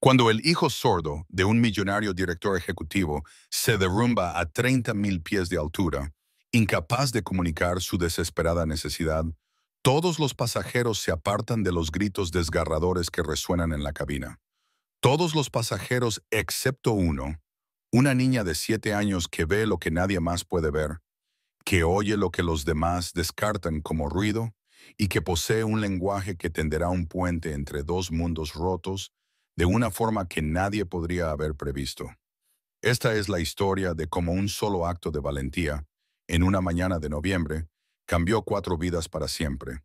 Cuando el hijo sordo de un millonario director ejecutivo se derrumba a 30.000 pies de altura, incapaz de comunicar su desesperada necesidad, todos los pasajeros se apartan de los gritos desgarradores que resuenan en la cabina. Todos los pasajeros excepto uno, una niña de 7 años que ve lo que nadie más puede ver, que oye lo que los demás descartan como ruido y que posee un lenguaje que tenderá un puente entre dos mundos rotos de una forma que nadie podría haber previsto. Esta es la historia de cómo un solo acto de valentía, en una mañana de noviembre, cambió 4 vidas para siempre,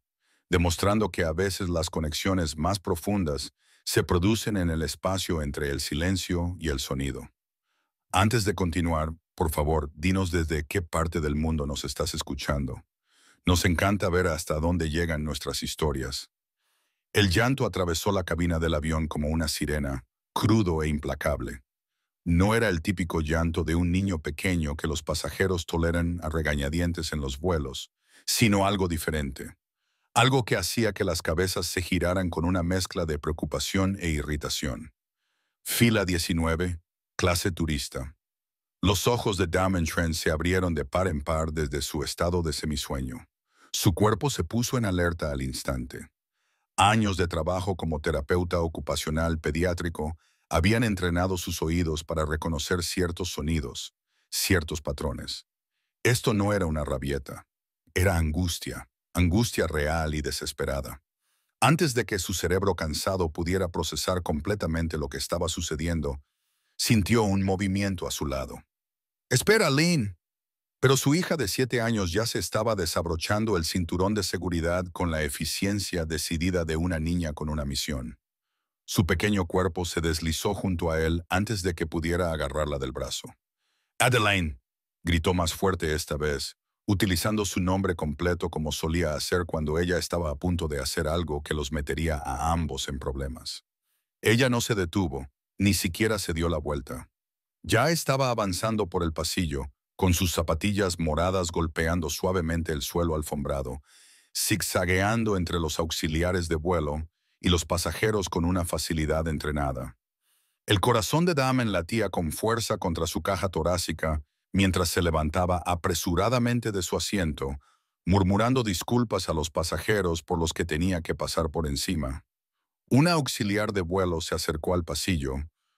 demostrando que a veces las conexiones más profundas se producen en el espacio entre el silencio y el sonido. Antes de continuar, por favor, dinos desde qué parte del mundo nos estás escuchando. Nos encanta ver hasta dónde llegan nuestras historias. El llanto atravesó la cabina del avión como una sirena, crudo e implacable. No era el típico llanto de un niño pequeño que los pasajeros toleran a regañadientes en los vuelos, sino algo diferente. Algo que hacía que las cabezas se giraran con una mezcla de preocupación e irritación. Fila 19, clase turista. Los ojos de Damon Trent se abrieron de par en par desde su estado de semisueño. Su cuerpo se puso en alerta al instante. Años de trabajo como terapeuta ocupacional pediátrico habían entrenado sus oídos para reconocer ciertos sonidos, ciertos patrones. Esto no era una rabieta, era angustia, angustia real y desesperada. Antes de que su cerebro cansado pudiera procesar completamente lo que estaba sucediendo, sintió un movimiento a su lado. «¡Espera, Lynn!». Pero su hija de 7 años ya se estaba desabrochando el cinturón de seguridad con la eficiencia decidida de una niña con una misión. Su pequeño cuerpo se deslizó junto a él antes de que pudiera agarrarla del brazo. «¡Adeline!», gritó más fuerte esta vez, utilizando su nombre completo como solía hacer cuando ella estaba a punto de hacer algo que los metería a ambos en problemas. Ella no se detuvo, ni siquiera se dio la vuelta. Ya estaba avanzando por el pasillo, con sus zapatillas moradas golpeando suavemente el suelo alfombrado, zigzagueando entre los auxiliares de vuelo y los pasajeros con una facilidad entrenada. El corazón de Damon latía con fuerza contra su caja torácica mientras se levantaba apresuradamente de su asiento, murmurando disculpas a los pasajeros por los que tenía que pasar por encima. Una auxiliar de vuelo se acercó al pasillo,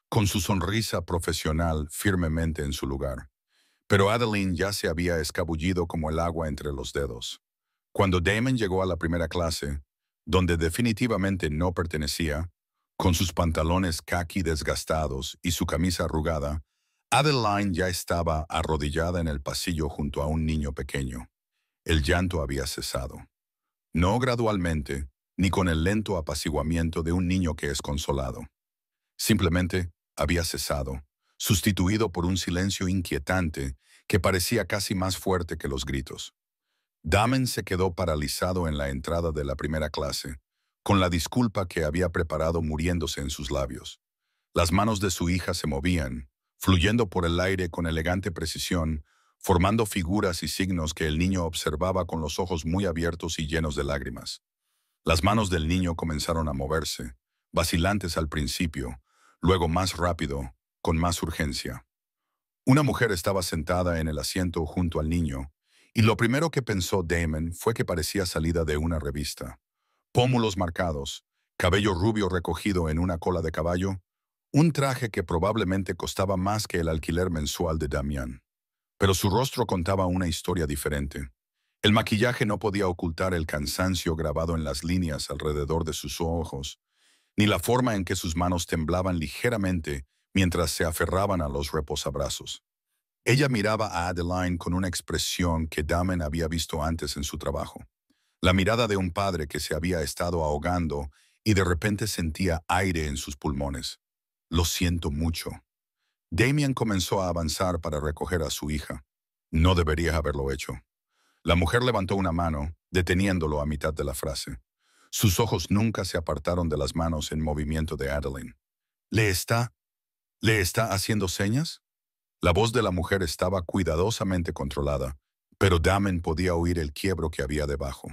con su sonrisa profesional firmemente en su lugar. Pero Adeline ya se había escabullido como el agua entre los dedos. Cuando Damon llegó a la primera clase, donde definitivamente no pertenecía, con sus pantalones caqui desgastados y su camisa arrugada, Adeline ya estaba arrodillada en el pasillo junto a un niño pequeño. El llanto había cesado. No gradualmente, ni con el lento apaciguamiento de un niño que es consolado. Simplemente había cesado, sustituido por un silencio inquietante que parecía casi más fuerte que los gritos. Damon se quedó paralizado en la entrada de la primera clase, con la disculpa que había preparado muriéndose en sus labios. Las manos de su hija se movían, fluyendo por el aire con elegante precisión, formando figuras y signos que el niño observaba con los ojos muy abiertos y llenos de lágrimas. Las manos del niño comenzaron a moverse, vacilantes al principio, luego más rápido, con más urgencia. Una mujer estaba sentada en el asiento junto al niño, y lo primero que pensó Damon fue que parecía salida de una revista. Pómulos marcados, cabello rubio recogido en una cola de caballo, un traje que probablemente costaba más que el alquiler mensual de Damián. Pero su rostro contaba una historia diferente. El maquillaje no podía ocultar el cansancio grabado en las líneas alrededor de sus ojos, ni la forma en que sus manos temblaban ligeramente mientras se aferraban a los reposabrazos. Ella miraba a Adeline con una expresión que Damon había visto antes en su trabajo. La mirada de un padre que se había estado ahogando y de repente sentía aire en sus pulmones. «Lo siento mucho». Damien comenzó a avanzar para recoger a su hija. No debería haberlo hecho. La mujer levantó una mano, deteniéndolo a mitad de la frase. Sus ojos nunca se apartaron de las manos en movimiento de Adeline. ¿Le está haciendo señas?» La voz de la mujer estaba cuidadosamente controlada, pero Damon podía oír el quiebro que había debajo.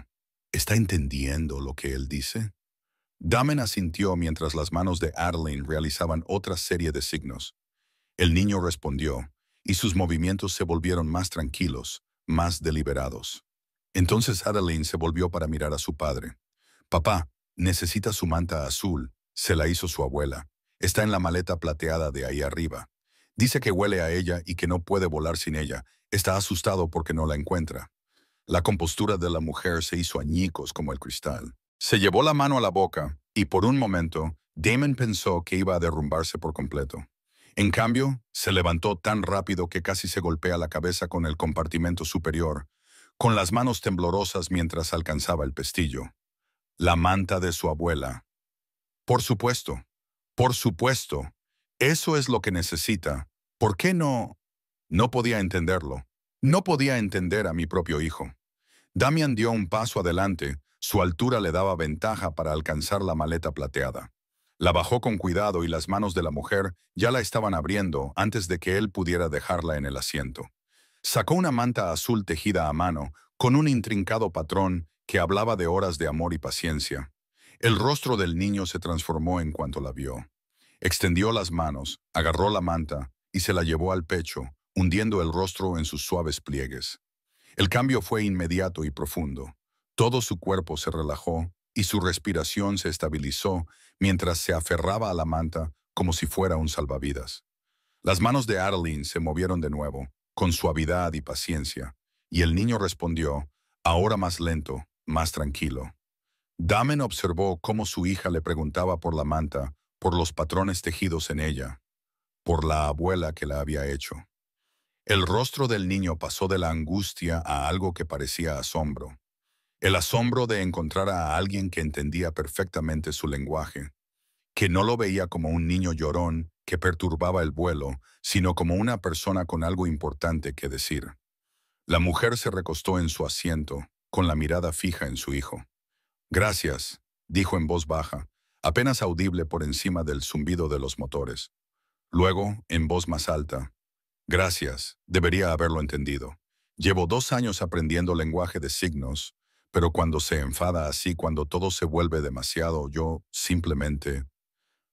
¿Está entendiendo lo que él dice? Damen asintió mientras las manos de Adeline realizaban otra serie de signos. El niño respondió, y sus movimientos se volvieron más tranquilos, más deliberados. Entonces Adeline se volvió para mirar a su padre. «Papá, necesita su manta azul. Se la hizo su abuela. Está en la maleta plateada de ahí arriba. Dice que huele a ella y que no puede volar sin ella. Está asustado porque no la encuentra». La compostura de la mujer se hizo añicos como el cristal. Se llevó la mano a la boca y por un momento Damon pensó que iba a derrumbarse por completo. En cambio, se levantó tan rápido que casi se golpea la cabeza con el compartimento superior, con las manos temblorosas mientras alcanzaba el pestillo. La manta de su abuela. Por supuesto, por supuesto. Eso es lo que necesita. ¿Por qué no? No podía entenderlo. No podía entender a mi propio hijo. Damian dio un paso adelante. Su altura le daba ventaja para alcanzar la maleta plateada. La bajó con cuidado y las manos de la mujer ya la estaban abriendo antes de que él pudiera dejarla en el asiento. Sacó una manta azul tejida a mano, con un intrincado patrón que hablaba de horas de amor y paciencia. El rostro del niño se transformó en cuanto la vio. Extendió las manos, agarró la manta y se la llevó al pecho, hundiendo el rostro en sus suaves pliegues. El cambio fue inmediato y profundo. Todo su cuerpo se relajó y su respiración se estabilizó mientras se aferraba a la manta como si fuera un salvavidas. Las manos de Adeline se movieron de nuevo, con suavidad y paciencia, y el niño respondió, ahora más lento, más tranquilo. Damen observó cómo su hija le preguntaba por la manta, por los patrones tejidos en ella, por la abuela que la había hecho. El rostro del niño pasó de la angustia a algo que parecía asombro. El asombro de encontrar a alguien que entendía perfectamente su lenguaje, que no lo veía como un niño llorón que perturbaba el vuelo, sino como una persona con algo importante que decir. La mujer se recostó en su asiento, con la mirada fija en su hijo. «Gracias», dijo en voz baja, apenas audible por encima del zumbido de los motores. Luego, en voz más alta, «Gracias, debería haberlo entendido. Llevo 2 años aprendiendo lenguaje de signos, pero cuando se enfada así, cuando todo se vuelve demasiado, yo simplemente...»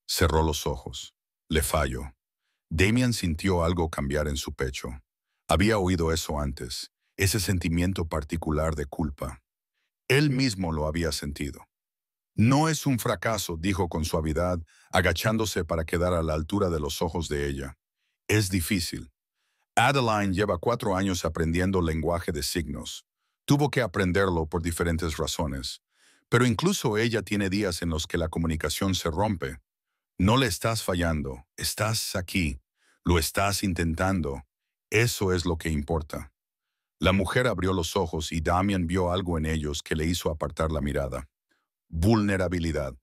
Cerró los ojos. Le fallo. Damian sintió algo cambiar en su pecho. Había oído eso antes, ese sentimiento particular de culpa. Él mismo lo había sentido. «No es un fracaso», dijo con suavidad, agachándose para quedar a la altura de los ojos de ella. «Es difícil. Adeline lleva 4 años aprendiendo lenguaje de signos. Tuvo que aprenderlo por diferentes razones. Pero incluso ella tiene días en los que la comunicación se rompe. No le estás fallando, estás aquí, lo estás intentando. Eso es lo que importa». La mujer abrió los ojos y Damian vio algo en ellos que le hizo apartar la mirada. Vulnerabilidad.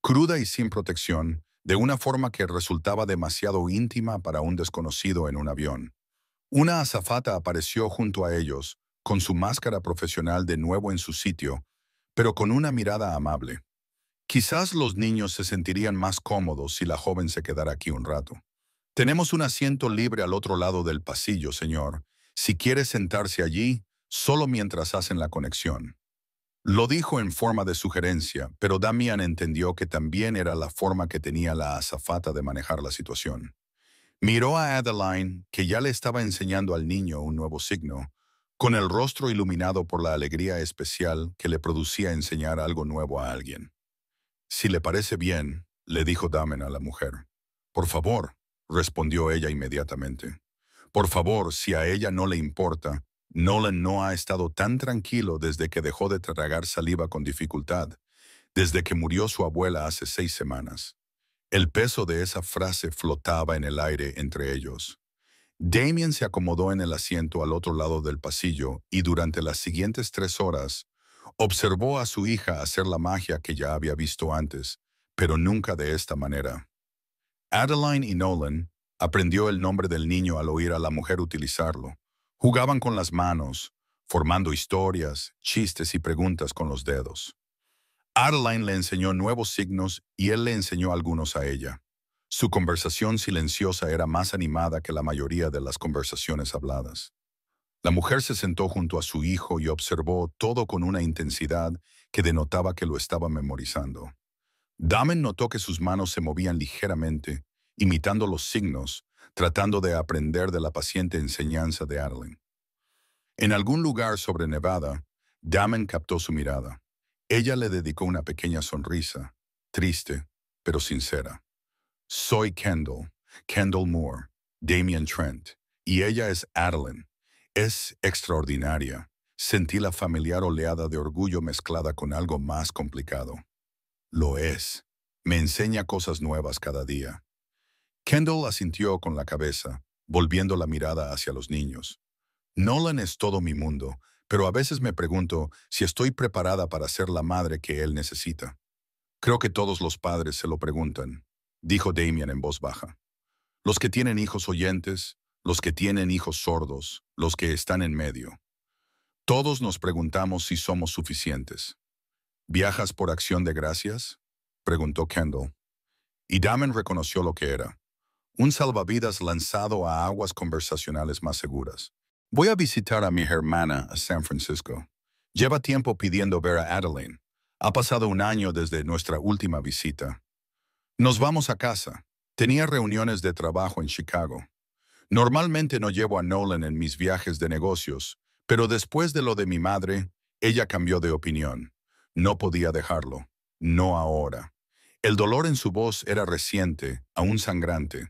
Cruda y sin protección, de una forma que resultaba demasiado íntima para un desconocido en un avión. Una azafata apareció junto a ellos, con su máscara profesional de nuevo en su sitio, pero con una mirada amable. Quizás los niños se sentirían más cómodos si la joven se quedara aquí un rato. «Tenemos un asiento libre al otro lado del pasillo, señor. Si quiere sentarse allí, solo mientras hacen la conexión». Lo dijo en forma de sugerencia, pero Damian entendió que también era la forma que tenía la azafata de manejar la situación. Miró a Adeline, que ya le estaba enseñando al niño un nuevo signo, con el rostro iluminado por la alegría especial que le producía enseñar algo nuevo a alguien. «Si le parece bien», le dijo Damen a la mujer. «Por favor», respondió ella inmediatamente. «Por favor, si a ella no le importa». Nolan no ha estado tan tranquilo desde que dejó de tragar saliva con dificultad, desde que murió su abuela hace 6 semanas. El peso de esa frase flotaba en el aire entre ellos. Damien se acomodó en el asiento al otro lado del pasillo y durante las siguientes 3 horas observó a su hija hacer la magia que ya había visto antes, pero nunca de esta manera. Adeline y Nolan aprendió el nombre del niño al oír a la mujer utilizarlo. Jugaban con las manos, formando historias, chistes y preguntas con los dedos. Adeline le enseñó nuevos signos y él le enseñó algunos a ella. Su conversación silenciosa era más animada que la mayoría de las conversaciones habladas. La mujer se sentó junto a su hijo y observó todo con una intensidad que denotaba que lo estaba memorizando. Damon notó que sus manos se movían ligeramente, imitando los signos, tratando de aprender de la paciente enseñanza de Adeline. En algún lugar sobre Nevada, Damon captó su mirada. Ella le dedicó una pequeña sonrisa, triste, pero sincera. Soy Kendall, Kendall Moore, Damien Trent, y ella es Adeline. Es extraordinaria. Sentí la familiar oleada de orgullo mezclada con algo más complicado. Lo es. Me enseña cosas nuevas cada día. Kendall asintió con la cabeza, volviendo la mirada hacia los niños. Nolan es todo mi mundo, pero a veces me pregunto si estoy preparada para ser la madre que él necesita. Creo que todos los padres se lo preguntan, dijo Damien en voz baja. Los que tienen hijos oyentes, los que tienen hijos sordos, los que están en medio. Todos nos preguntamos si somos suficientes. ¿Viajas por acción de gracias?, preguntó Kendall. Y Damon reconoció lo que era. Un salvavidas lanzado a aguas conversacionales más seguras. Voy a visitar a mi hermana a San Francisco. Lleva tiempo pidiendo ver a Adeline. Ha pasado un año desde nuestra última visita. Nos vamos a casa. Tenía reuniones de trabajo en Chicago. Normalmente no llevo a Nolan en mis viajes de negocios, pero después de lo de mi madre, ella cambió de opinión. No podía dejarlo. No ahora. El dolor en su voz era reciente, aún sangrante.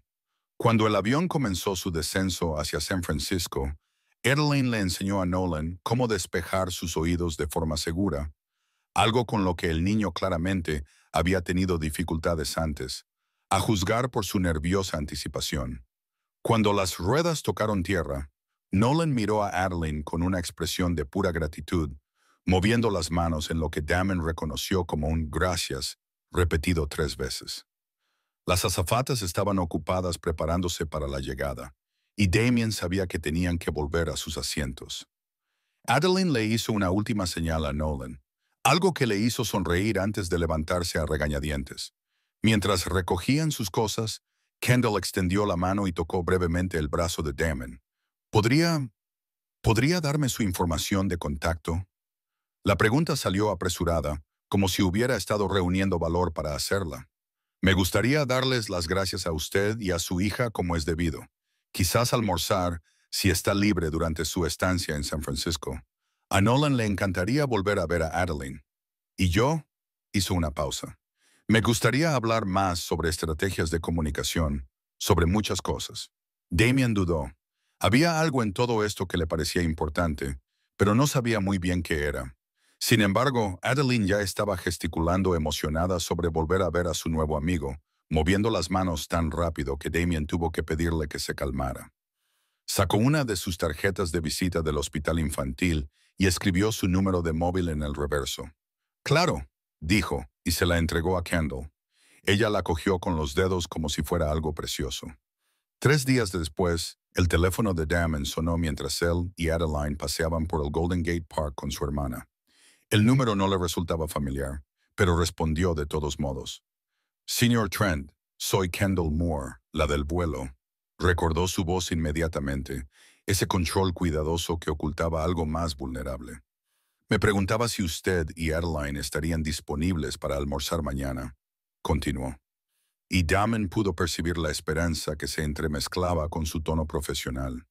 Cuando el avión comenzó su descenso hacia San Francisco, Adeline le enseñó a Nolan cómo despejar sus oídos de forma segura, algo con lo que el niño claramente había tenido dificultades antes, a juzgar por su nerviosa anticipación. Cuando las ruedas tocaron tierra, Nolan miró a Adeline con una expresión de pura gratitud, moviendo las manos en lo que Damon reconoció como un gracias, repetido 3 veces. Las azafatas estaban ocupadas preparándose para la llegada, y Damien sabía que tenían que volver a sus asientos. Adeline le hizo una última señal a Nolan, algo que le hizo sonreír antes de levantarse a regañadientes. Mientras recogían sus cosas, Kendall extendió la mano y tocó brevemente el brazo de Damon. ¿Podría darme su información de contacto? La pregunta salió apresurada, como si hubiera estado reuniendo valor para hacerla. Me gustaría darles las gracias a usted y a su hija como es debido. Quizás almorzar, si está libre durante su estancia en San Francisco. A Nolan le encantaría volver a ver a Adeline. Y yo, hizo una pausa. Me gustaría hablar más sobre estrategias de comunicación, sobre muchas cosas. Damien dudó. Había algo en todo esto que le parecía importante, pero no sabía muy bien qué era. Sin embargo, Adeline ya estaba gesticulando emocionada sobre volver a ver a su nuevo amigo, moviendo las manos tan rápido que Damien tuvo que pedirle que se calmara. Sacó una de sus tarjetas de visita del hospital infantil y escribió su número de móvil en el reverso. Claro, dijo, y se la entregó a Kendall. Ella la cogió con los dedos como si fuera algo precioso. 3 días después, el teléfono de Damon sonó mientras él y Adeline paseaban por el Golden Gate Park con su hermana. El número no le resultaba familiar, pero respondió de todos modos. Señor Trent, soy Kendall Moore, la del vuelo. Recordó su voz inmediatamente, ese control cuidadoso que ocultaba algo más vulnerable. Me preguntaba si usted y Adeline estarían disponibles para almorzar mañana. Continuó. Y Damon pudo percibir la esperanza que se entremezclaba con su tono profesional.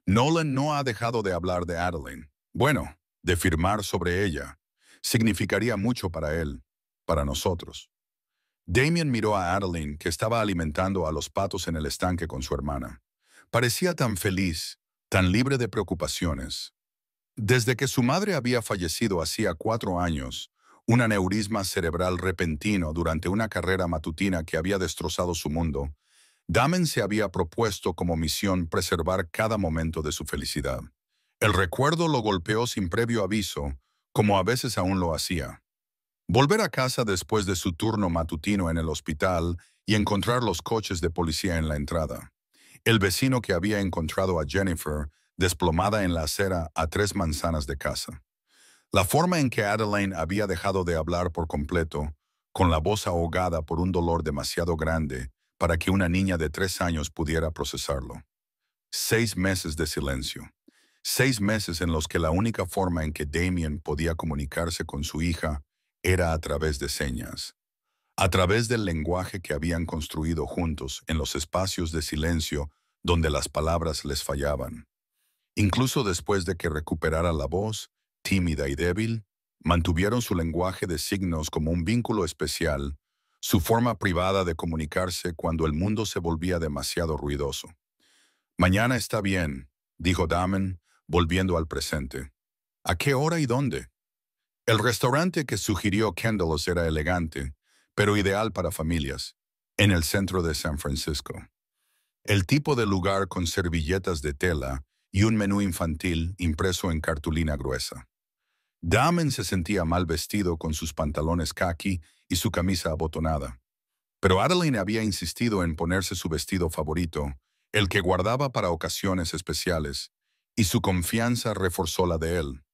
Nolan no ha dejado de hablar de Adeline. Bueno, de firmar sobre ella. Significaría mucho para él, para nosotros. Damien miró a Adeline, que estaba alimentando a los patos en el estanque con su hermana. Parecía tan feliz, tan libre de preocupaciones. Desde que su madre había fallecido hacía 4 años, un aneurisma cerebral repentino durante una carrera matutina que había destrozado su mundo, Damon se había propuesto como misión preservar cada momento de su felicidad. El recuerdo lo golpeó sin previo aviso, como a veces aún lo hacía. Volver a casa después de su turno matutino en el hospital y encontrar los coches de policía en la entrada. El vecino que había encontrado a Jennifer desplomada en la acera a 3 manzanas de casa. La forma en que Adeline había dejado de hablar por completo, con la voz ahogada por un dolor demasiado grande para que una niña de 3 años pudiera procesarlo. 6 meses de silencio. 6 meses en los que la única forma en que Damien podía comunicarse con su hija era a través de señas. A través del lenguaje que habían construido juntos en los espacios de silencio donde las palabras les fallaban. Incluso después de que recuperara la voz, tímida y débil, mantuvieron su lenguaje de signos como un vínculo especial, su forma privada de comunicarse cuando el mundo se volvía demasiado ruidoso. Mañana está bien, dijo Damon, volviendo al presente. ¿A qué hora y dónde? El restaurante que sugirió Kendall era elegante, pero ideal para familias, en el centro de San Francisco. El tipo de lugar con servilletas de tela y un menú infantil impreso en cartulina gruesa. Damon se sentía mal vestido con sus pantalones khaki y su camisa abotonada. Pero Adeline había insistido en ponerse su vestido favorito, el que guardaba para ocasiones especiales, y su confianza reforzó la de él.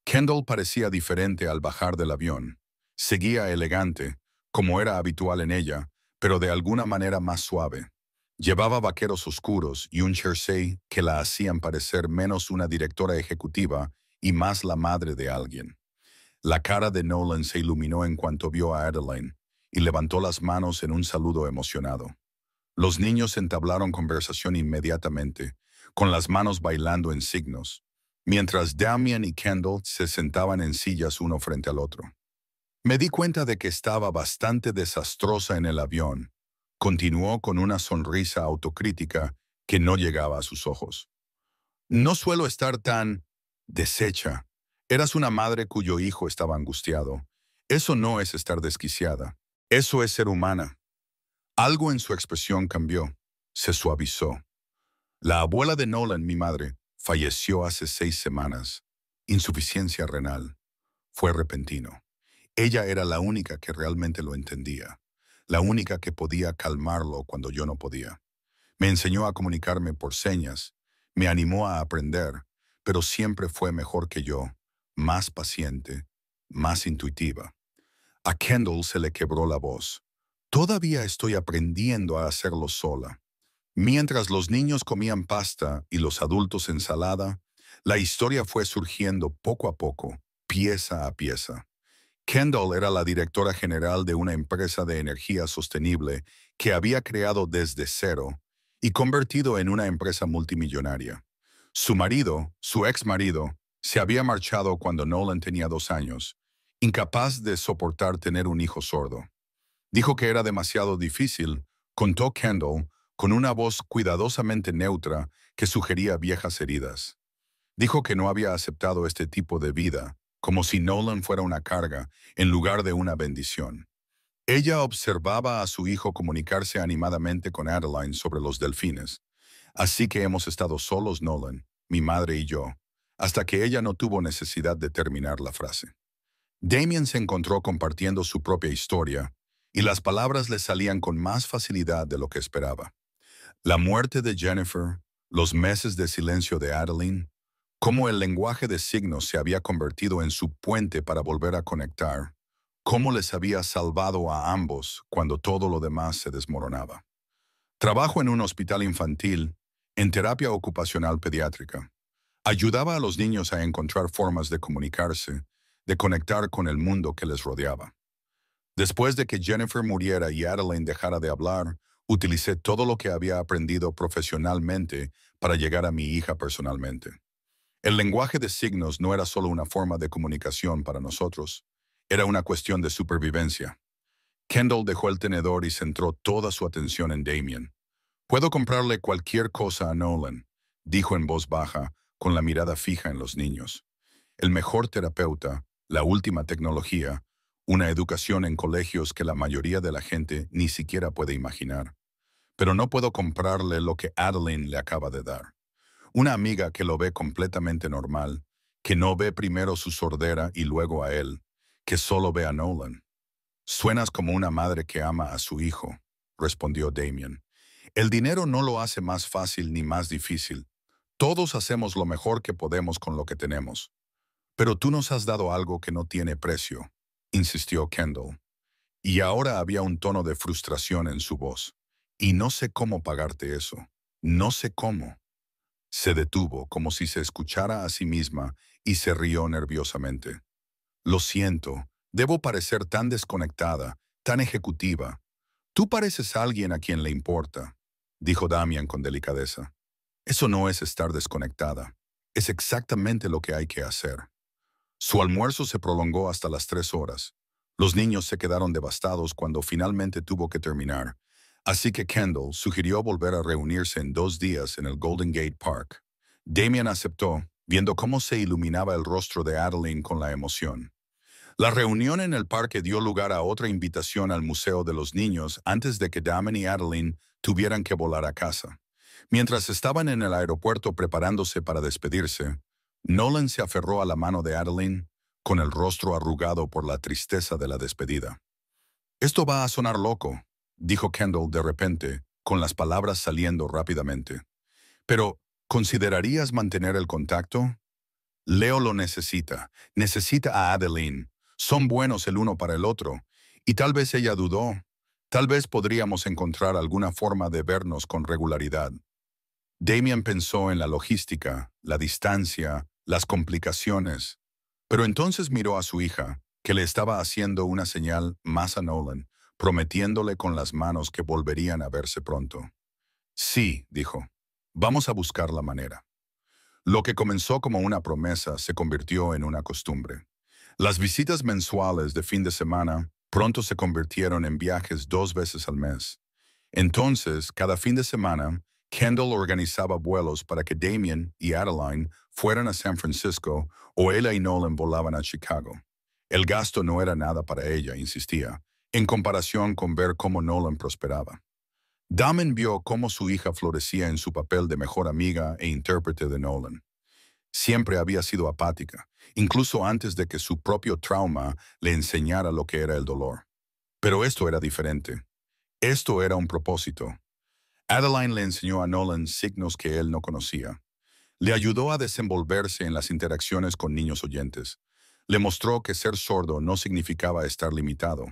Kendall parecía diferente al bajar del avión. Seguía elegante, como era habitual en ella, pero de alguna manera más suave. Llevaba vaqueros oscuros y un jersey que la hacían parecer menos una directora ejecutiva y más la madre de alguien. La cara de Nolan se iluminó en cuanto vio a Adeline y levantó las manos en un saludo emocionado. Los niños entablaron conversación inmediatamente, con las manos bailando en signos, mientras Damian y Kendall se sentaban en sillas uno frente al otro. Me di cuenta de que estaba bastante desastrosa en el avión. Continuó con una sonrisa autocrítica que no llegaba a sus ojos. No suelo estar tan deshecha. Eras una madre cuyo hijo estaba angustiado. Eso no es estar desquiciada. Eso es ser humana. Algo en su expresión cambió. Se suavizó. La abuela de Nolan, mi madre, falleció hace 6 semanas. Insuficiencia renal. Fue repentino. Ella era la única que realmente lo entendía. La única que podía calmarlo cuando yo no podía. Me enseñó a comunicarme por señas. Me animó a aprender, pero siempre fue mejor que yo. Más paciente, más intuitiva. A Kendall se le quebró la voz. Todavía estoy aprendiendo a hacerlo sola. Mientras los niños comían pasta y los adultos ensalada, la historia fue surgiendo poco a poco, pieza a pieza. Kendall era la directora general de una empresa de energía sostenible que había creado desde cero y convertido en una empresa multimillonaria. Su marido, su ex marido, se había marchado cuando Nolan tenía 2 años, incapaz de soportar tener un hijo sordo. Dijo que era demasiado difícil, contó Kendall, con una voz cuidadosamente neutra que sugería viejas heridas. Dijo que no había aceptado este tipo de vida, como si Nolan fuera una carga en lugar de una bendición. Ella observaba a su hijo comunicarse animadamente con Adeline sobre los delfines. Así que hemos estado solos, Nolan, mi madre y yo, hasta que ella no tuvo necesidad de terminar la frase. Damien se encontró compartiendo su propia historia, y las palabras le salían con más facilidad de lo que esperaba. La muerte de Jennifer, los meses de silencio de Adeline, cómo el lenguaje de signos se había convertido en su puente para volver a conectar, cómo les había salvado a ambos cuando todo lo demás se desmoronaba. Trabajo en un hospital infantil, en terapia ocupacional pediátrica. Ayudaba a los niños a encontrar formas de comunicarse, de conectar con el mundo que les rodeaba. Después de que Jennifer muriera y Adeline dejara de hablar, utilicé todo lo que había aprendido profesionalmente para llegar a mi hija personalmente. El lenguaje de signos no era solo una forma de comunicación para nosotros, era una cuestión de supervivencia. Kendall dejó el tenedor y centró toda su atención en Damien. «Puedo comprarle cualquier cosa a Nolan», dijo en voz baja, con la mirada fija en los niños. «El mejor terapeuta, la última tecnología, una educación en colegios que la mayoría de la gente ni siquiera puede imaginar. Pero no puedo comprarle lo que Adeline le acaba de dar. Una amiga que lo ve completamente normal, que no ve primero su sordera y luego a él, que solo ve a Nolan». «Suenas como una madre que ama a su hijo», respondió Damien. «El dinero no lo hace más fácil ni más difícil. Todos hacemos lo mejor que podemos con lo que tenemos. Pero tú nos has dado algo que no tiene precio», insistió Kendall. Y ahora había un tono de frustración en su voz. «Y no sé cómo pagarte eso. No sé cómo». Se detuvo como si se escuchara a sí misma y se rió nerviosamente. «Lo siento, debo parecer tan desconectada tan ejecutiva. Tú pareces alguien a quien le importa, dijo Damian con delicadeza. Eso no es estar desconectada. Es exactamente lo que hay que hacer. Su almuerzo se prolongó hasta las 3 horas. Los niños se quedaron devastados cuando finalmente tuvo que terminar, así que Kendall sugirió volver a reunirse en 2 días en el Golden Gate Park. Damian aceptó, viendo cómo se iluminaba el rostro de Adeline con la emoción. La reunión en el parque dio lugar a otra invitación al Museo de los Niños antes de que Damon y Adeline tuvieran que volar a casa. Mientras estaban en el aeropuerto preparándose para despedirse, Nolan se aferró a la mano de Adeline con el rostro arrugado por la tristeza de la despedida. «Esto va a sonar loco», dijo Kendall de repente, con las palabras saliendo rápidamente. «Pero, ¿considerarías mantener el contacto?» Leo lo necesita. Necesita a Adeline. Son buenos el uno para el otro. Y tal vez ella dudó. Tal vez podríamos encontrar alguna forma de vernos con regularidad. Damian pensó en la logística, la distancia, las complicaciones. Pero entonces miró a su hija, que le estaba haciendo una señal más a Nolan, prometiéndole con las manos que volverían a verse pronto. «Sí», dijo. «Vamos a buscar la manera». Lo que comenzó como una promesa se convirtió en una costumbre. Las visitas mensuales de fin de semana pronto se convirtieron en viajes 2 veces al mes. Entonces, cada fin de semana, Kendall organizaba vuelos para que Damian y Adeline fueran a San Francisco o ella y Nolan volaban a Chicago. El gasto no era nada para ella, insistía, en comparación con ver cómo Nolan prosperaba. Damon vio cómo su hija florecía en su papel de mejor amiga e intérprete de Nolan. Siempre había sido apática, incluso antes de que su propio trauma le enseñara lo que era el dolor. Pero esto era diferente. Esto era un propósito. Adeline le enseñó a Nolan signos que él no conocía. Le ayudó a desenvolverse en las interacciones con niños oyentes. Le mostró que ser sordo no significaba estar limitado.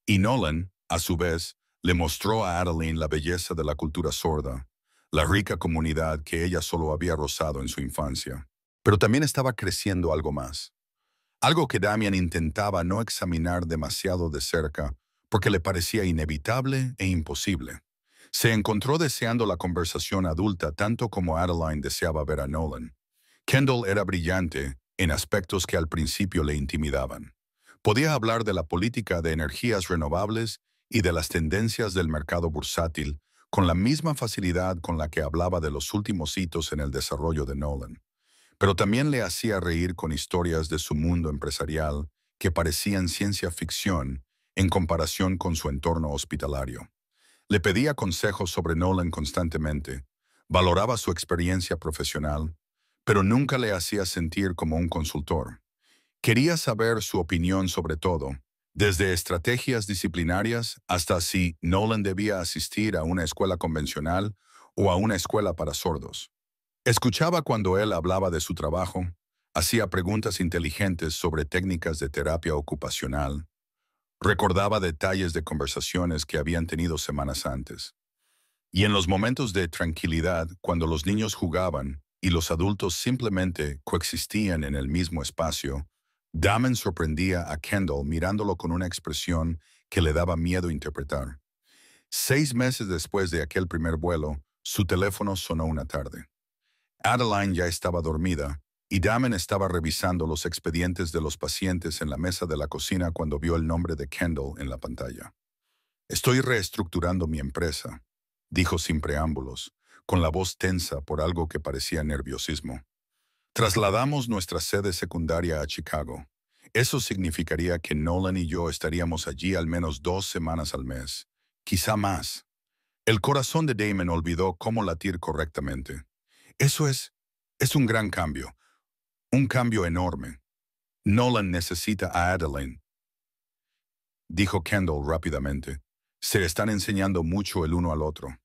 Y Nolan, a su vez, le mostró a Adeline la belleza de la cultura sorda, la rica comunidad que ella solo había rozado en su infancia. Pero también estaba creciendo algo más. Algo que Damian intentaba no examinar demasiado de cerca porque le parecía inevitable e imposible. Se encontró deseando la conversación adulta tanto como Adeline deseaba ver a Nolan. Kendall era brillante en aspectos que al principio le intimidaban. Podía hablar de la política de energías renovables y de las tendencias del mercado bursátil con la misma facilidad con la que hablaba de los últimos hitos en el desarrollo de Nolan. Pero también le hacía reír con historias de su mundo empresarial que parecían ciencia ficción en comparación con su entorno hospitalario. Le pedía consejos sobre Nolan constantemente, valoraba su experiencia profesional, pero nunca le hacía sentir como un consultor. Quería saber su opinión sobre todo, desde estrategias disciplinarias hasta si Nolan debía asistir a una escuela convencional o a una escuela para sordos. Escuchaba cuando él hablaba de su trabajo, hacía preguntas inteligentes sobre técnicas de terapia ocupacional, recordaba detalles de conversaciones que habían tenido semanas antes. Y en los momentos de tranquilidad, cuando los niños jugaban y los adultos simplemente coexistían en el mismo espacio, Damon sorprendía a Kendall mirándolo con una expresión que le daba miedo interpretar. 6 meses después de aquel primer vuelo, su teléfono sonó una tarde. Adeline ya estaba dormida y Damon estaba revisando los expedientes de los pacientes en la mesa de la cocina cuando vio el nombre de Kendall en la pantalla. «Estoy reestructurando mi empresa», dijo sin preámbulos, con la voz tensa por algo que parecía nerviosismo. «Trasladamos nuestra sede secundaria a Chicago. Eso significaría que Nolan y yo estaríamos allí al menos 2 semanas al mes, quizá más». El corazón de Damon olvidó cómo latir correctamente. «Eso es un gran cambio, un cambio enorme. Nolan necesita a Adeline», dijo Kendall rápidamente. «Se están enseñando mucho el uno al otro.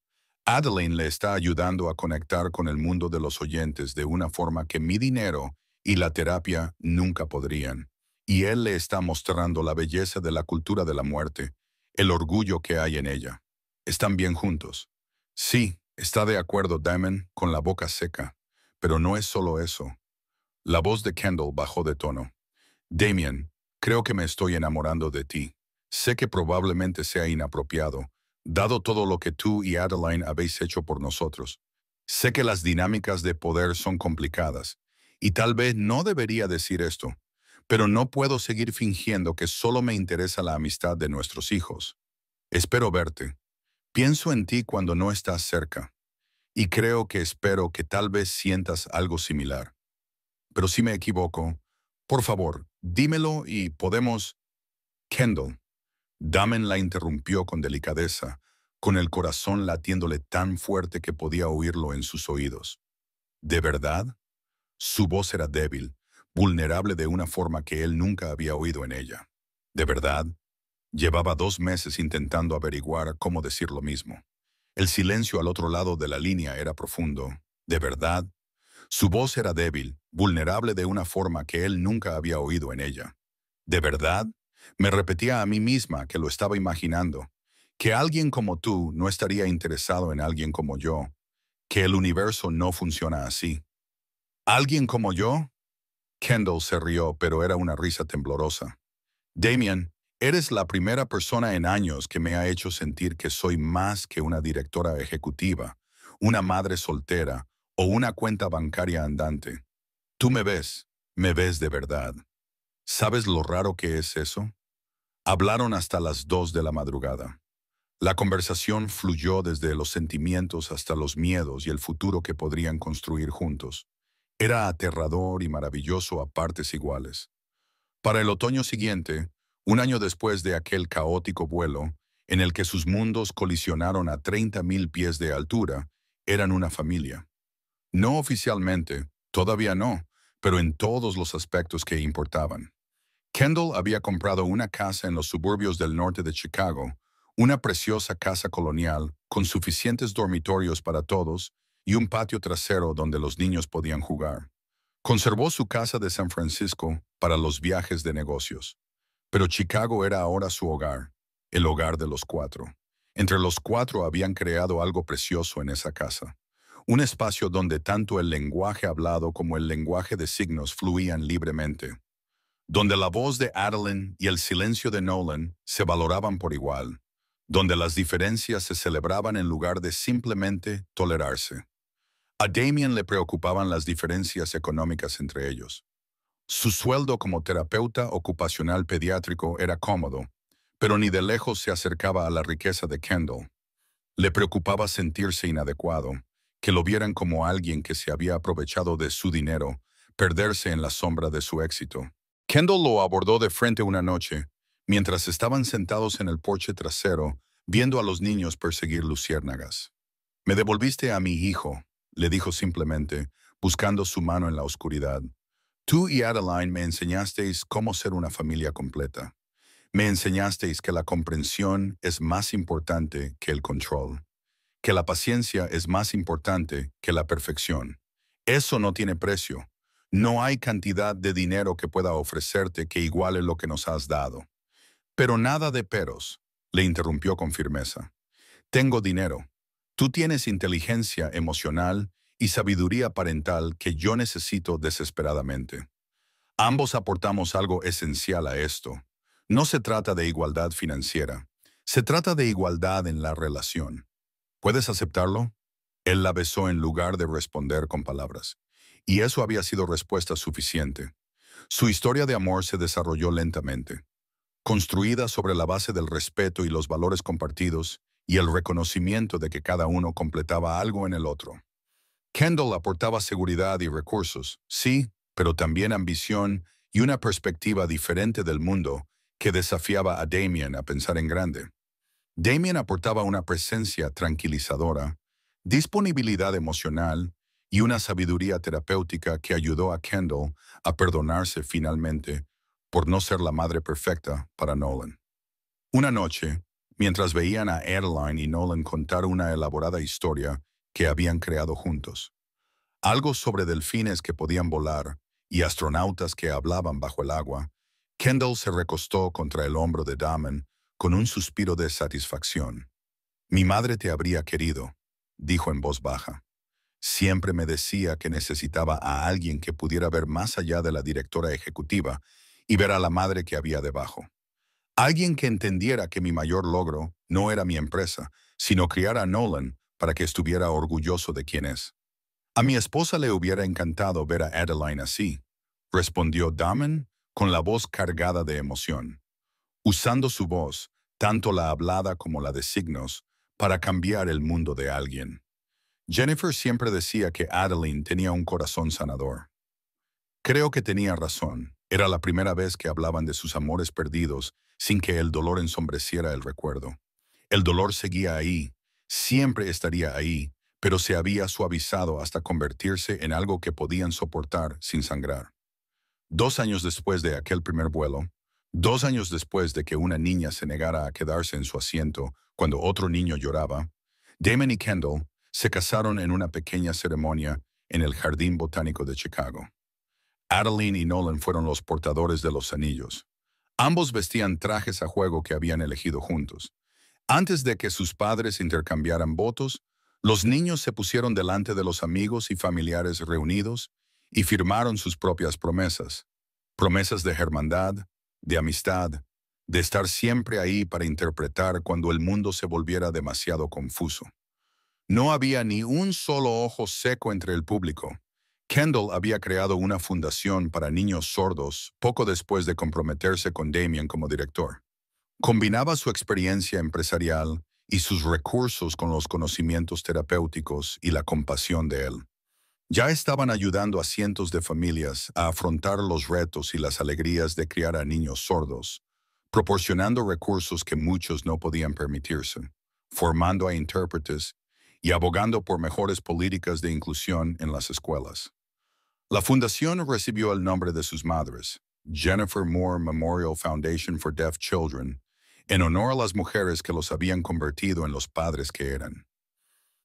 Adeline le está ayudando a conectar con el mundo de los oyentes de una forma que mi dinero y la terapia nunca podrían. Y él le está mostrando la belleza de la cultura de la muerte, el orgullo que hay en ella. Están bien juntos». «Sí», está de acuerdo Damon, con la boca seca. «Pero no es solo eso». La voz de Kendall bajó de tono. «Damian, creo que me estoy enamorando de ti. Sé que probablemente sea inapropiado, dado todo lo que tú y Adeline habéis hecho por nosotros. Sé que las dinámicas de poder son complicadas, y tal vez no debería decir esto, pero no puedo seguir fingiendo que solo me interesa la amistad de nuestros hijos. Espero verte. Pienso en ti cuando no estás cerca, y creo que espero que tal vez sientas algo similar. Pero si me equivoco, por favor, dímelo y podemos... Kendall. Damen la interrumpió con delicadeza, con el corazón latiéndole tan fuerte que podía oírlo en sus oídos. ¿De verdad? Su voz era débil, vulnerable de una forma que él nunca había oído en ella. ¿De verdad? Llevaba 2 meses intentando averiguar cómo decir lo mismo. El silencio al otro lado de la línea era profundo. ¿De verdad? Su voz era débil, vulnerable de una forma que él nunca había oído en ella. ¿De verdad? Me repetía a mí misma que lo estaba imaginando, que alguien como tú no estaría interesado en alguien como yo, que el universo no funciona así. ¿Alguien como yo? Kendall se rió, pero era una risa temblorosa. Damien, eres la primera persona en años que me ha hecho sentir que soy más que una directora ejecutiva, una madre soltera o una cuenta bancaria andante. Tú me ves de verdad. ¿Sabes lo raro que es eso? Hablaron hasta las 2 de la madrugada. La conversación fluyó desde los sentimientos hasta los miedos y el futuro que podrían construir juntos. Era aterrador y maravilloso a partes iguales. Para el otoño siguiente, un año después de aquel caótico vuelo, en el que sus mundos colisionaron a 30.000 pies de altura, eran una familia. No oficialmente, todavía no, pero en todos los aspectos que importaban. Kendall había comprado una casa en los suburbios del norte de Chicago, una preciosa casa colonial con suficientes dormitorios para todos y un patio trasero donde los niños podían jugar. Conservó su casa de San Francisco para los viajes de negocios, pero Chicago era ahora su hogar, el hogar de los cuatro. Entre los cuatro habían creado algo precioso en esa casa, un espacio donde tanto el lenguaje hablado como el lenguaje de signos fluían libremente, donde la voz de Adeline y el silencio de Nolan se valoraban por igual, donde las diferencias se celebraban en lugar de simplemente tolerarse. A Damien le preocupaban las diferencias económicas entre ellos. Su sueldo como terapeuta ocupacional pediátrico era cómodo, pero ni de lejos se acercaba a la riqueza de Kendall. Le preocupaba sentirse inadecuado, que lo vieran como alguien que se había aprovechado de su dinero, perderse en la sombra de su éxito. Kendall lo abordó de frente una noche, mientras estaban sentados en el porche trasero, viendo a los niños perseguir luciérnagas. «Me devolviste a mi hijo», le dijo simplemente, buscando su mano en la oscuridad. «Tú y Adeline me enseñasteis cómo ser una familia completa. Me enseñasteis que la comprensión es más importante que el control, que la paciencia es más importante que la perfección. Eso no tiene precio. No hay cantidad de dinero que pueda ofrecerte que iguale lo que nos has dado». «Pero nada de peros», le interrumpió con firmeza. «Tengo dinero. Tú tienes inteligencia emocional y sabiduría parental que yo necesito desesperadamente. Ambos aportamos algo esencial a esto. No se trata de igualdad financiera. Se trata de igualdad en la relación. ¿Puedes aceptarlo?». Él la besó en lugar de responder con palabras. Y eso había sido respuesta suficiente. Su historia de amor se desarrolló lentamente, construida sobre la base del respeto y los valores compartidos y el reconocimiento de que cada uno completaba algo en el otro. Kendall aportaba seguridad y recursos, sí, pero también ambición y una perspectiva diferente del mundo que desafiaba a Damien a pensar en grande. Damien aportaba una presencia tranquilizadora, disponibilidad emocional y una sabiduría terapéutica que ayudó a Kendall a perdonarse finalmente por no ser la madre perfecta para Nolan. Una noche, mientras veían a Adeline y Nolan contar una elaborada historia que habían creado juntos, algo sobre delfines que podían volar y astronautas que hablaban bajo el agua, Kendall se recostó contra el hombro de Damon con un suspiro de satisfacción. «Mi madre te habría querido», dijo en voz baja. «Siempre me decía que necesitaba a alguien que pudiera ver más allá de la directora ejecutiva y ver a la madre que había debajo. Alguien que entendiera que mi mayor logro no era mi empresa, sino criar a Nolan para que estuviera orgulloso de quién es. A mi esposa le hubiera encantado ver a Adeline así, respondió Damon con la voz cargada de emoción, usando su voz, tanto la hablada como la de signos, para cambiar el mundo de alguien. Jennifer siempre decía que Adeline tenía un corazón sanador. Creo que tenía razón. Era la primera vez que hablaban de sus amores perdidos sin que el dolor ensombreciera el recuerdo. El dolor seguía ahí, siempre estaría ahí, pero se había suavizado hasta convertirse en algo que podían soportar sin sangrar. 2 años después de aquel primer vuelo, 2 años después de que una niña se negara a quedarse en su asiento cuando otro niño lloraba, Damon y Kendall se casaron en una pequeña ceremonia en el Jardín Botánico de Chicago. Adeline y Nolan fueron los portadores de los anillos. Ambos vestían trajes a juego que habían elegido juntos. Antes de que sus padres intercambiaran votos, los niños se pusieron delante de los amigos y familiares reunidos y firmaron sus propias promesas. Promesas de hermandad, de amistad, de estar siempre ahí para interpretar cuando el mundo se volviera demasiado confuso. No había ni un solo ojo seco entre el público. Kendall había creado una fundación para niños sordos poco después de comprometerse con Damien como director. Combinaba su experiencia empresarial y sus recursos con los conocimientos terapéuticos y la compasión de él. Ya estaban ayudando a cientos de familias a afrontar los retos y las alegrías de criar a niños sordos, proporcionando recursos que muchos no podían permitirse, formando a intérpretes y abogando por mejores políticas de inclusión en las escuelas. La fundación recibió el nombre de sus madres, Jennifer Moore Memorial Foundation for Deaf Children, en honor a las mujeres que los habían convertido en los padres que eran.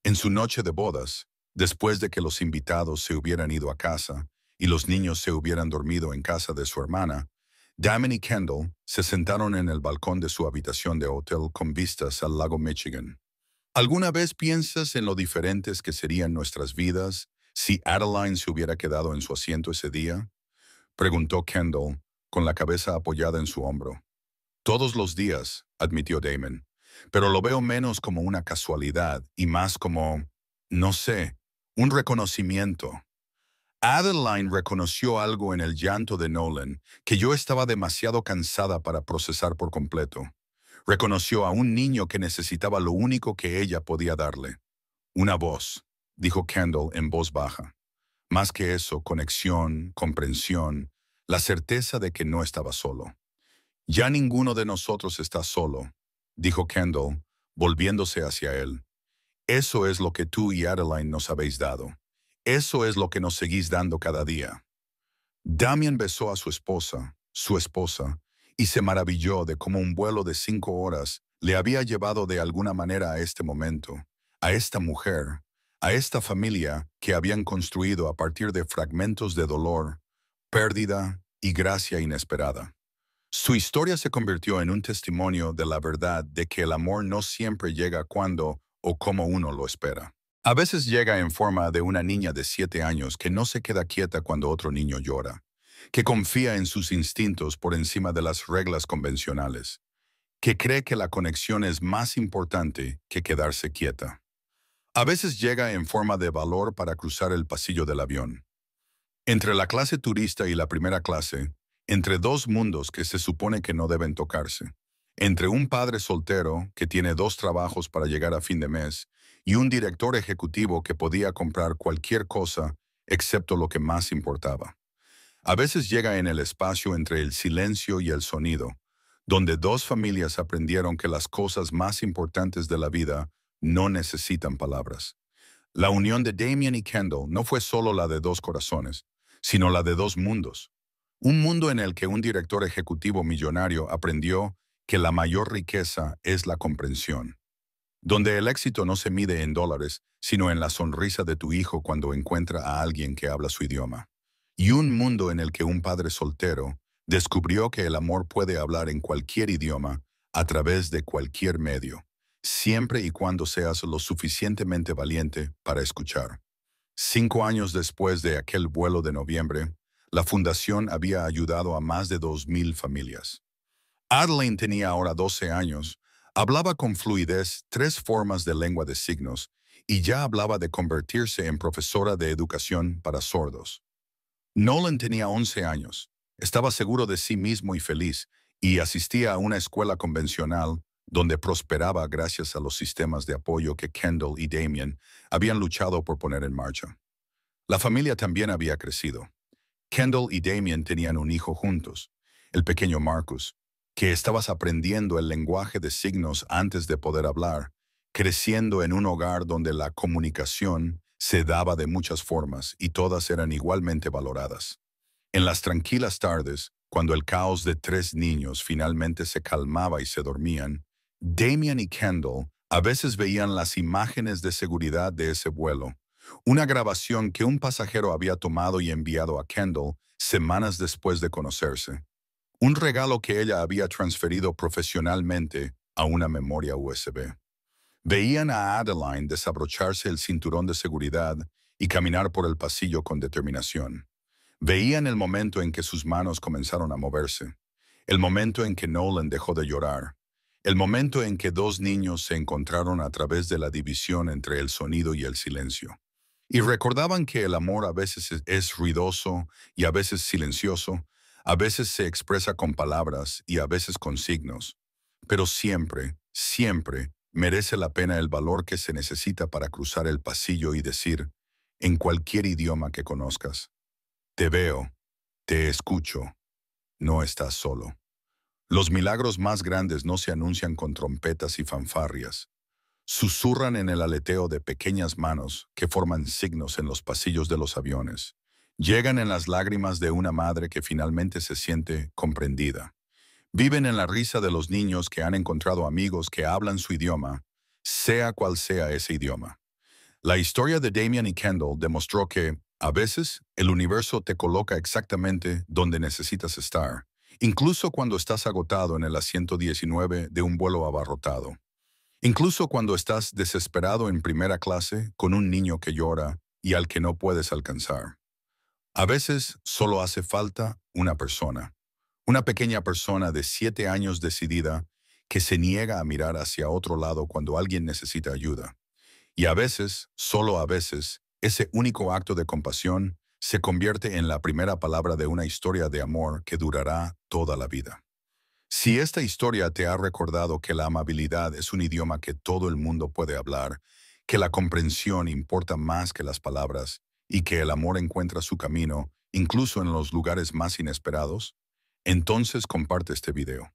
En su noche de bodas, después de que los invitados se hubieran ido a casa y los niños se hubieran dormido en casa de su hermana, Damon y Kendall se sentaron en el balcón de su habitación de hotel con vistas al lago Michigan. ¿Alguna vez piensas en lo diferentes que serían nuestras vidas si Adeline se hubiera quedado en su asiento ese día? Preguntó Kendall, con la cabeza apoyada en su hombro. Todos los días, admitió Damon, pero lo veo menos como una casualidad y más como, no sé, un reconocimiento. Adeline reconoció algo en el llanto de Nolan que yo estaba demasiado cansada para procesar por completo. Reconoció a un niño que necesitaba lo único que ella podía darle. Una voz, dijo Kendall en voz baja. Más que eso, conexión, comprensión, la certeza de que no estaba solo. Ya ninguno de nosotros está solo, dijo Kendall, volviéndose hacia él. Eso es lo que tú y Adeline nos habéis dado. Eso es lo que nos seguís dando cada día. Damien besó a su esposa, y se maravilló de cómo un vuelo de 5 horas le había llevado de alguna manera a este momento, a esta mujer, a esta familia que habían construido a partir de fragmentos de dolor, pérdida y gracia inesperada. Su historia se convirtió en un testimonio de la verdad de que el amor no siempre llega cuando o como uno lo espera. A veces llega en forma de una niña de 7 años que no se queda quieta cuando otro niño llora, que confía en sus instintos por encima de las reglas convencionales, que cree que la conexión es más importante que quedarse quieta. A veces llega en forma de valor para cruzar el pasillo del avión. Entre la clase turista y la primera clase, entre dos mundos que se supone que no deben tocarse, entre un padre soltero que tiene 2 trabajos para llegar a fin de mes y un director ejecutivo que podía comprar cualquier cosa excepto lo que más importaba. A veces llega en el espacio entre el silencio y el sonido, donde dos familias aprendieron que las cosas más importantes de la vida no necesitan palabras. La unión de Damien y Kendall no fue solo la de 2 corazones, sino la de 2 mundos. Un mundo en el que un director ejecutivo millonario aprendió que la mayor riqueza es la comprensión. Donde el éxito no se mide en dólares, sino en la sonrisa de tu hijo cuando encuentra a alguien que habla su idioma. Y un mundo en el que un padre soltero descubrió que el amor puede hablar en cualquier idioma, a través de cualquier medio, siempre y cuando seas lo suficientemente valiente para escuchar. 5 años después de aquel vuelo de noviembre, la fundación había ayudado a más de 2,000 familias. Adeline tenía ahora 12 años, hablaba con fluidez 3 formas de lengua de signos y ya hablaba de convertirse en profesora de educación para sordos. Nolan tenía 11 años, estaba seguro de sí mismo y feliz, y asistía a una escuela convencional donde prosperaba gracias a los sistemas de apoyo que Kendall y Damien habían luchado por poner en marcha. La familia también había crecido. Kendall y Damien tenían un hijo juntos, el pequeño Marcus, que estaba aprendiendo el lenguaje de signos antes de poder hablar, creciendo en un hogar donde la comunicación se daba de muchas formas y todas eran igualmente valoradas. En las tranquilas tardes, cuando el caos de 3 niños finalmente se calmaba y se dormían, Damien y Kendall a veces veían las imágenes de seguridad de ese vuelo, una grabación que un pasajero había tomado y enviado a Kendall semanas después de conocerse. Un regalo que ella había transferido profesionalmente a una memoria USB. Veían a Adeline desabrocharse el cinturón de seguridad y caminar por el pasillo con determinación. Veían el momento en que sus manos comenzaron a moverse, el momento en que Nolan dejó de llorar, el momento en que 2 niños se encontraron a través de la división entre el sonido y el silencio. Y recordaban que el amor a veces es ruidoso y a veces silencioso, a veces se expresa con palabras y a veces con signos, pero siempre, siempre merece la pena el valor que se necesita para cruzar el pasillo y decir, en cualquier idioma que conozcas, te veo, te escucho, no estás solo. Los milagros más grandes no se anuncian con trompetas y fanfarrias. Susurran en el aleteo de pequeñas manos que forman signos en los pasillos de los aviones. Llegan en las lágrimas de una madre que finalmente se siente comprendida. Viven en la risa de los niños que han encontrado amigos que hablan su idioma, sea cual sea ese idioma. La historia de Damien y Kendall demostró que, a veces, el universo te coloca exactamente donde necesitas estar, incluso cuando estás agotado en el asiento 19 de un vuelo abarrotado. Incluso cuando estás desesperado en primera clase con un niño que llora y al que no puedes alcanzar. A veces solo hace falta una pequeña persona de 7 años decidida que se niega a mirar hacia otro lado cuando alguien necesita ayuda. Y a veces, solo a veces, ese único acto de compasión se convierte en la primera palabra de una historia de amor que durará toda la vida. Si esta historia te ha recordado que la amabilidad es un idioma que todo el mundo puede hablar, que la comprensión importa más que las palabras y que el amor encuentra su camino incluso en los lugares más inesperados, entonces comparte este video.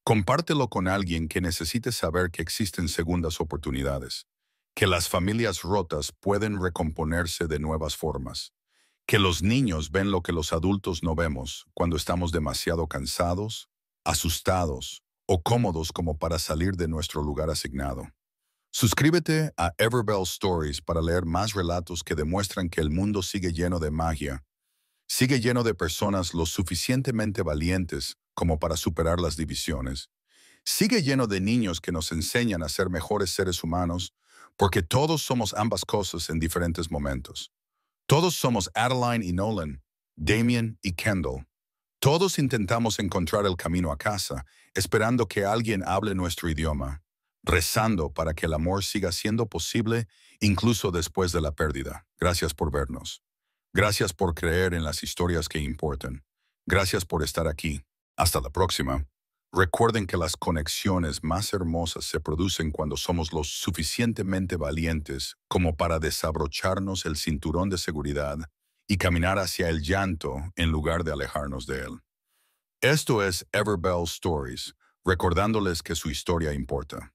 Compártelo con alguien que necesite saber que existen segundas oportunidades, que las familias rotas pueden recomponerse de nuevas formas, que los niños ven lo que los adultos no vemos cuando estamos demasiado cansados, asustados o cómodos como para salir de nuestro lugar asignado. Suscríbete a Everbell Stories para leer más relatos que demuestran que el mundo sigue lleno de magia, sigue lleno de personas lo suficientemente valientes como para superar las divisiones, sigue lleno de niños que nos enseñan a ser mejores seres humanos porque todos somos ambas cosas en diferentes momentos. Todos somos Adeline y Nolan, Damien y Kendall. Todos intentamos encontrar el camino a casa, esperando que alguien hable nuestro idioma, rezando para que el amor siga siendo posible incluso después de la pérdida. Gracias por vernos. Gracias por creer en las historias que importan. Gracias por estar aquí. Hasta la próxima. Recuerden que las conexiones más hermosas se producen cuando somos lo suficientemente valientes como para desabrocharnos el cinturón de seguridad y caminar hacia el llanto en lugar de alejarnos de él. Esto es Everbell Stories, recordándoles que su historia importa.